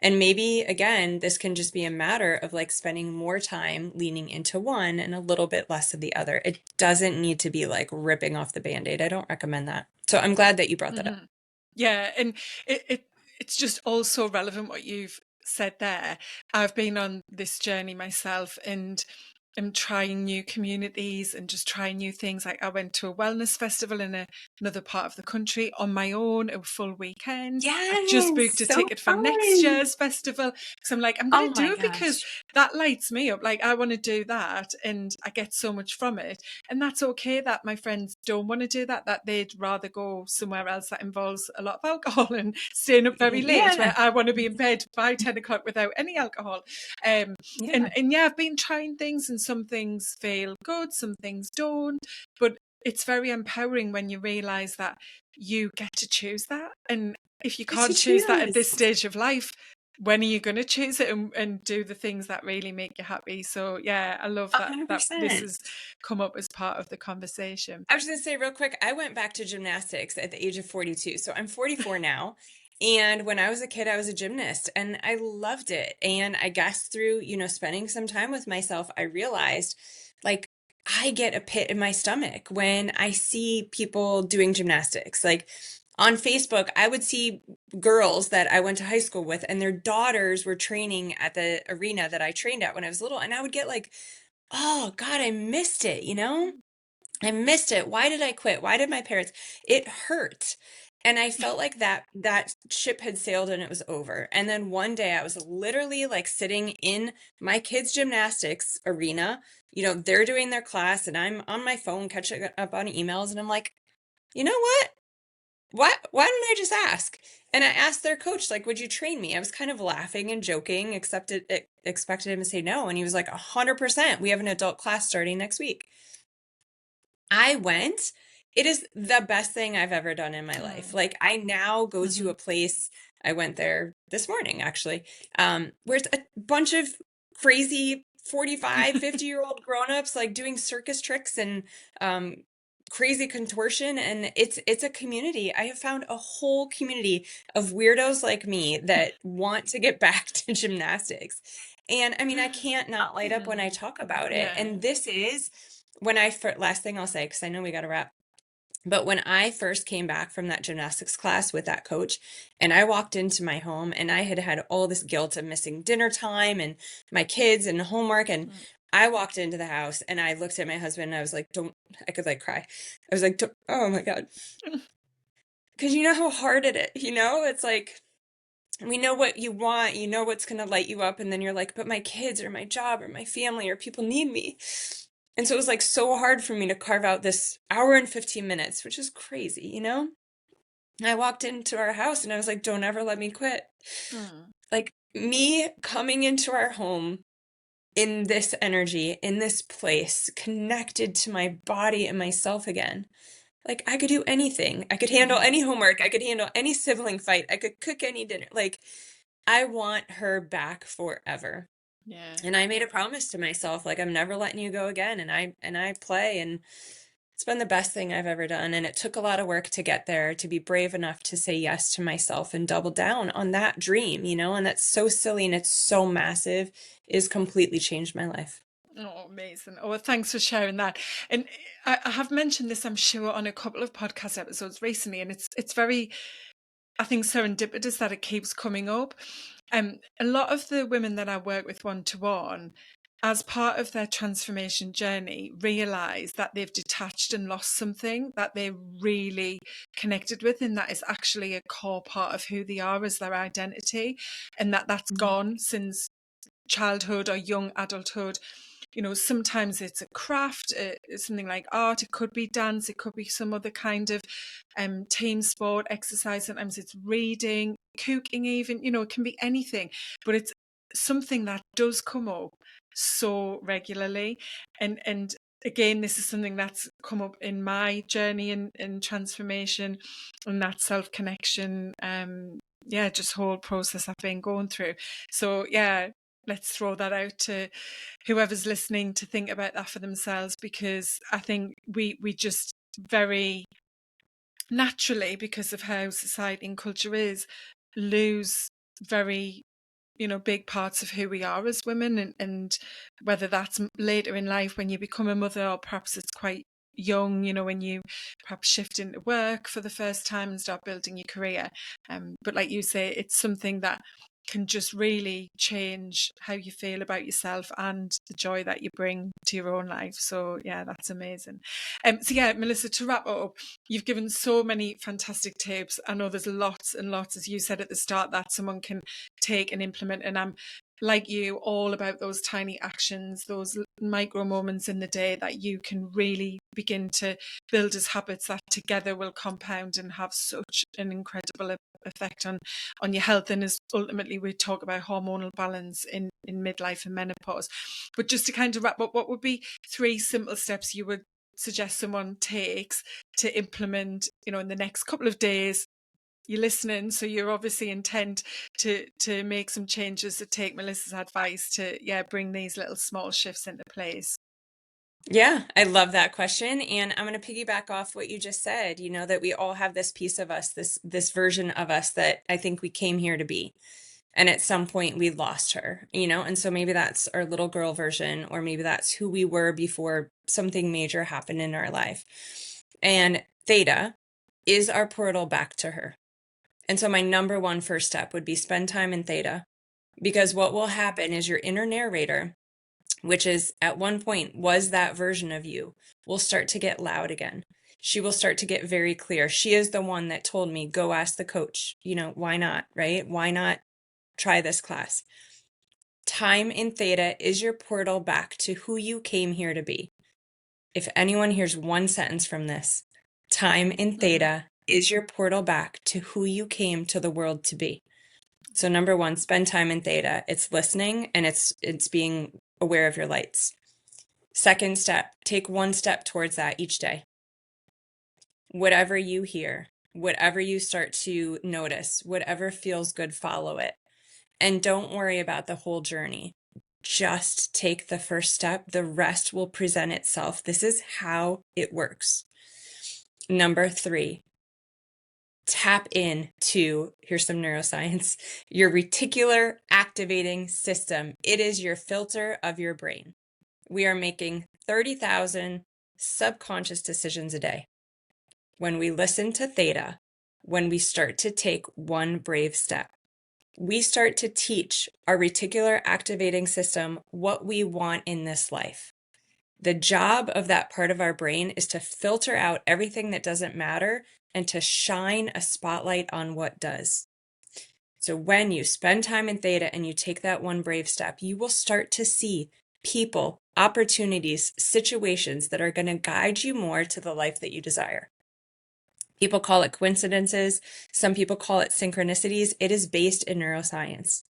And maybe, again, this can just be a matter of, like, spending more time leaning into one and a little bit less of the other. It doesn't need to be like ripping off the Band-Aid. I don't recommend that. So I'm glad that you brought that up. Hmm. Yeah, and it's just also relevant what you've said there. I've been on this journey myself, and I'm trying new communities and just trying new things. Like, I went to a wellness festival in another part of the country on my own, a full weekend. I've just Yes, booked a so ticket for next fun. year's festival because I'm like, I'm going Oh to do my it because gosh. that lights me up. Like, I want to do that and I get so much from it. And that's okay that my friends don't want to do that, that they'd rather go somewhere else that involves a lot of alcohol and staying up very late, where Yeah. I want to be in bed by 10 o'clock without any alcohol. Um, Yeah. and yeah, I've been trying things, and some things feel good, some things don't. But it's very empowering when you realize that you get to choose that. And if you Get to can't choose that at this choose. stage of life, when are you going to choose it and do the things that really make you happy? So yeah, I love that this 100%. has come up as part of the conversation. I was going to say real quick, I went back to gymnastics at the age of 42. So I'm 44 now. And when I was a kid, I was a gymnast and I loved it. And I guess through, spending some time with myself, I realized, like, I get a pit in my stomach when I see people doing gymnastics. Like, on Facebook, I would see girls that I went to high school with, and their daughters were training at the arena that I trained at when I was little. And I would get like, oh God, I missed it. I missed it. Why did I quit? Why did my parents? It hurt. And I felt like that ship had sailed and it was over. And then one day I was literally like sitting in my kids' gymnastics arena. They're doing their class and I'm on my phone catching up on emails, and I'm like, you know what? Why don't I just ask? And I asked their coach, like, would you train me? I was kind of laughing and joking, expected him to say no. And he was like, 100%. We have an adult class starting next week. I went. It is the best thing I've ever done in my life. Oh. Like, I now go to Hmm. a place, I went there this morning actually, where it's a bunch of crazy 45, 50-year-old grown-ups, like, doing circus tricks and um crazy contortion, and it's a community. I have found a whole community of weirdos like me that want to get back to gymnastics. And I mean, I can't not light up when I talk about it. Yeah. And this is when I last thing I'll say, because I know we got to wrap. But when I first came back from that gymnastics class with that coach, and I walked into my home, and I had had all this guilt of missing dinner time and my kids and homework, and I walked into the house and I looked at my husband and I was like, don't, I could like cry. I was like, oh my God. Because you know how hard it is, it's like, we know what you want, you know what's going to light you up. And then you're like, but my kids or my job or my family or people need me. And so it was like so hard for me to carve out this hour and 15 minutes, which is crazy, I walked into our house and I was like, don't ever let me quit. Like me coming into our home in this energy, in this place, connected to my body and myself again. Like I could do anything. I could handle any homework. I could handle any sibling fight. I could cook any dinner. Like I want her back forever. Yeah. And I made a promise to myself, like I'm never letting you go again. And I play, and it's been the best thing I've ever done. And it took a lot of work to get there, to be brave enough to say yes to myself and double down on that dream, and that's so silly and it's so massive. It's completely changed my life. Oh, amazing. Oh, well, thanks for sharing that. And I have mentioned this, I'm sure, on a couple of podcast episodes recently, and it's very, I think, serendipitous that it keeps coming up. A lot of the women that I work with one-to-one, as part of their transformation journey, realize that they've detached and lost something that they're really connected with, and that is actually a core part of who they are as their identity, and that's gone since childhood or young adulthood. Sometimes it's a craft, something like art, it could be dance, it could be some other kind of team sport, exercise, sometimes it's reading, cooking even, it can be anything, but it's something that does come up so regularly. And again, this is something that's come up in my journey in transformation and that self-connection, just whole process I've been going through. So yeah, let's throw that out to whoever's listening to think about that for themselves, because I think we just very naturally, because of how society and culture is, lose very big parts of who we are as women, and whether that's later in life when you become a mother, or perhaps it's quite young, when you perhaps shift into work for the first time and start building your career. But like you say, it's something that can just really change how you feel about yourself and the joy that you bring to your own life. So yeah, that's amazing. So yeah, Melissa, to wrap up, you've given so many fantastic tips. I know there's lots and lots, as you said at the start, that someone can take and implement, and I'm like you, all about those tiny actions, those micro moments in the day that you can really begin to build as habits that together will compound and have such an incredible effect on your health. And as ultimately we talk about hormonal balance in midlife and menopause. But just to kind of wrap up, what would be 3 simple steps you would suggest someone takes to implement, in the next couple of days? You're listening, so you're obviously intent to make some changes, to take Melissa's advice to bring these little small shifts into place. Yeah, I love that question. And I'm going to piggyback off what you just said, that we all have this piece of us, this version of us that I think we came here to be. And at some point we lost her, and so maybe that's our little girl version, or maybe that's who we were before something major happened in our life. And theta is our portal back to her. And so my number one first step would be spend time in theta, because what will happen is your inner narrator, which is at one point was that version of you, will start to get loud again. She will start to get very clear. She is the one that told me, go ask the coach, why not, right? Why not try this class? Time in theta is your portal back to who you came here to be. If anyone hears one sentence from this, time in theta is your portal back to who you came to the world to be. So number one, spend time in theta. It's listening, and it's being aware of your lights. Second step, take one step towards that each day. Whatever you hear, whatever you start to notice, whatever feels good, follow it. And don't worry about the whole journey. Just take the first step. The rest will present itself. This is how it works. Number 3, tap in to, here's some neuroscience, your reticular activating system. It is your filter of your brain. We are making 30,000 subconscious decisions a day. When we listen to theta, when we start to take one brave step, we start to teach our reticular activating system what we want in this life. The job of that part of our brain is to filter out everything that doesn't matter and to shine a spotlight on what does. So when you spend time in theta and you take that one brave step, you will start to see people, opportunities, situations that are going to guide you more to the life that you desire. People call it coincidences. Some people call it synchronicities. It is based in neuroscience.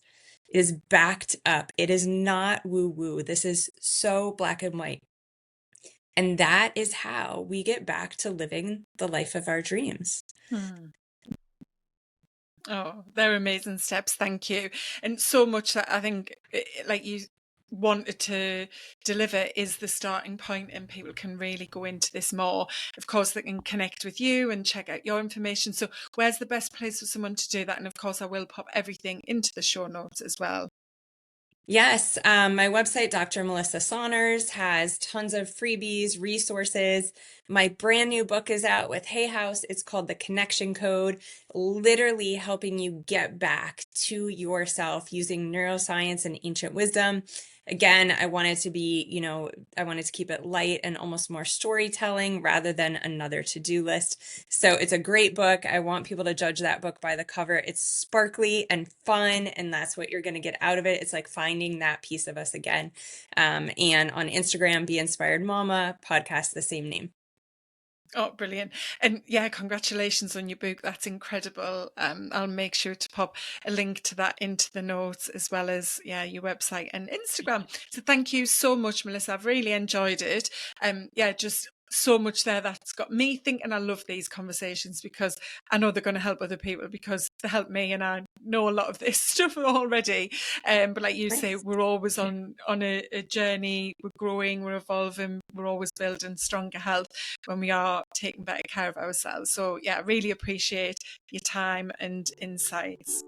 It is backed up. It is not woo-woo. This is so black and white. And that is how we get back to living the life of our dreams. Oh, they're amazing steps. Thank you. And so much that I think, like you wanted to deliver, is the starting point, and people can really go into this more. Of course, they can connect with you and check out your information. So where's the best place for someone to do that? And of course, I will pop everything into the show notes as well. Yes, my website, Dr. Melissa Saunders, has tons of freebies, resources. My brand new book is out with Hay House. It's called The Connection Code, literally helping you get back to yourself using neuroscience and ancient wisdom. Again, I wanted to be, I wanted to keep it light and almost more storytelling rather than another to-do list. So it's a great book. I want people to judge that book by the cover. It's sparkly and fun, and that's what you're going to get out of it. It's like finding that piece of us again. And on Instagram, Be Inspired Mama, podcast, the same name. Oh, brilliant. And yeah, congratulations on your book. That's incredible. I'll make sure to pop a link to that into the notes, as well as, your website and Instagram. So thank you so much, Melissa. I've really enjoyed it. Just so much there that's got me thinking. I love these conversations because I know they're going to help other people, because they help me, and I know a lot of this stuff already. But like you say, we're always on a journey. We're growing, we're evolving, we're always building stronger health when we are taking better care of ourselves. So I really appreciate your time and insights.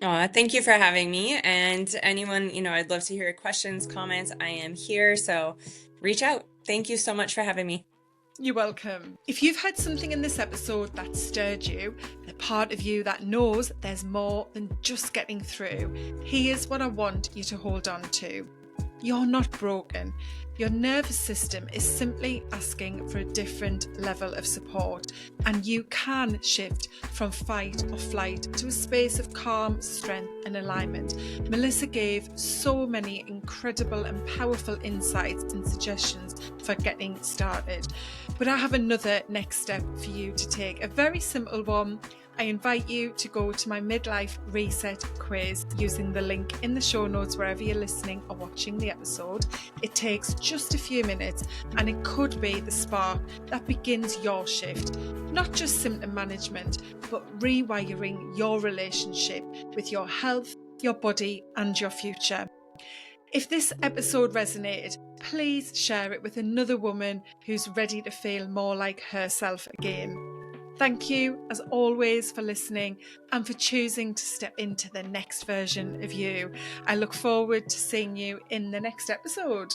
Oh, thank you for having me. And anyone, I'd love to hear your questions, comments. I am here, so reach out. Thank you so much for having me. You're welcome. If you've had something in this episode that stirred you, the part of you that knows there's more than just getting through, here's what I want you to hold on to. You're not broken. Your nervous system is simply asking for a different level of support, and you can shift from fight or flight to a space of calm, strength and alignment. Melissa gave so many incredible and powerful insights and suggestions for getting started. But I have another next step for you to take, a very simple one. I invite you to go to my midlife reset quiz using the link in the show notes wherever you're listening or watching the episode. It takes just a few minutes, and it could be the spark that begins your shift. Not just symptom management, but rewiring your relationship with your health, your body and your future. If this episode resonated, please share it with another woman who's ready to feel more like herself again. Thank you, as always, for listening and for choosing to step into the next version of you. I look forward to seeing you in the next episode.